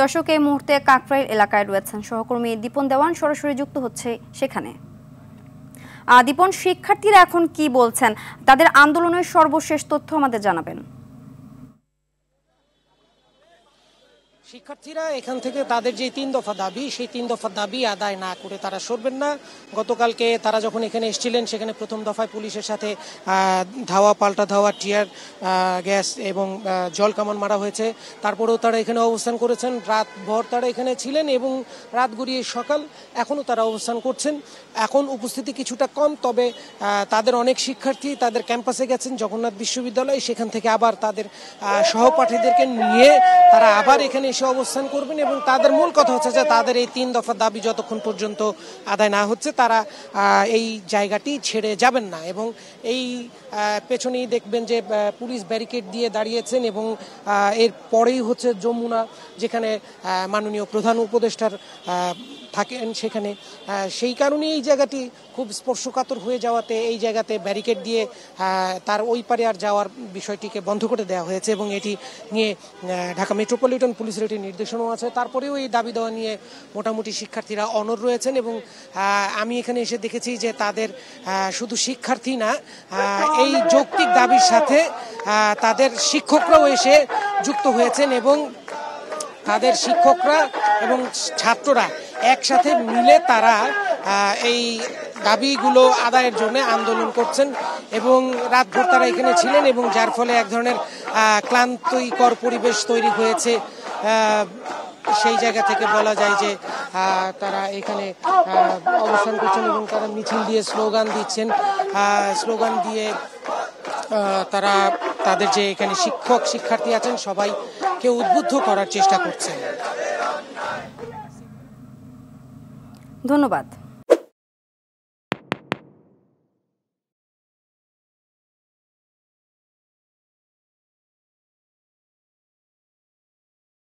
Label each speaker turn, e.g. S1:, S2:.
S1: দর্শক এই মুহূর্তে কাকরাইল এলাকায় রয়েছেন সহকর্মী দীপন দেওয়ান, সরাসরি যুক্ত হচ্ছে সেখানে। দীপন, শিক্ষার্থীরা এখন কি বলছেন, তাদের আন্দোলনের সর্বশেষ তথ্য আমাদের জানাবেন।
S2: শিক্ষার্থীরা এখান থেকে তাদের যে 3 দফা দাবি, সেই 3 দফা দাবি আদায় না করে তারা সরবেন না। গতকালকে তারা যখন এখানে এসেছিলেন, সেখানে প্রথম দফায় পুলিশের সাথে ধাওয়া পাল্টা ধাওয়া, টিয়ার গ্যাস এবং জল কামান মারা হয়েছে। তারপরেও তারা এখানে অবস্থান করেছেন, রাত ভর তারা এখানে ছিলেন এবং রাত গড়িয়ে সকাল এখনও তারা অবস্থান করছেন। এখন উপস্থিতি কিছুটা কম, তবে তাদের অনেক শিক্ষার্থী তাদের ক্যাম্পাসে গেছেন জগন্নাথ বিশ্ববিদ্যালয়ে, সেখান থেকে আবার তাদের সহপাঠীদেরকে নিয়ে তারা আবার এখানে অবস্থান করবেন এবং তাদের মূল কথা হচ্ছে যে তাদের এই 3 দফা দাবি যতক্ষণ পর্যন্ত আদায় না হচ্ছে তারা এই জায়গাটি ছেড়ে যাবেন না। এবং এই পেছনেই দেখবেন যে পুলিশ ব্যারিকেড দিয়ে দাঁড়িয়েছেন এবং এর পরেই হচ্ছে যমুনা, যেখানে মাননীয় প্রধান উপদেষ্টার থাকেন সেখানে। সেই কারণেই এই জায়গাটি খুব স্পর্শকাতর হয়ে যাওয়াতে এই জায়গাতে ব্যারিকেড দিয়ে তার ওই পারে আর যাওয়ার বিষয়টিকে বন্ধ করে দেওয়া হয়েছে এবং এটি নিয়ে ঢাকা মেট্রোপলিটন পুলিশের একটি নির্দেশনাও আছে। তারপরেও এই দাবি দেওয়া নিয়ে মোটামুটি শিক্ষার্থীরা অনড় রয়েছেন এবং আমি এখানে এসে দেখেছি যে তাদের শুধু শিক্ষার্থী না, এই যৌক্তিক দাবির সাথে তাদের শিক্ষকরাও এসে যুক্ত হয়েছেন এবং তাদের শিক্ষকরা এবং ছাত্ররা একসাথে মিলে তারা এই দাবিগুলো আদায়ের জন্য আন্দোলন করছেন এবং রাতভর তারা এখানে ছিলেন এবং যার ফলে এক ধরনের ক্লান্তিকর পরিবেশ তৈরি হয়েছে। সেই জায়গা থেকে বলা যায় যে তারা এখানে অবস্থান করছেন এবং তারা মিছিল দিয়ে স্লোগান দিচ্ছেন। স্লোগান দিয়ে তারা তাদের যে এখানে শিক্ষক শিক্ষার্থী আছেন সবাইকে উদ্বুদ্ধ করার চেষ্টা করছেন।
S1: ধন্যবাদ।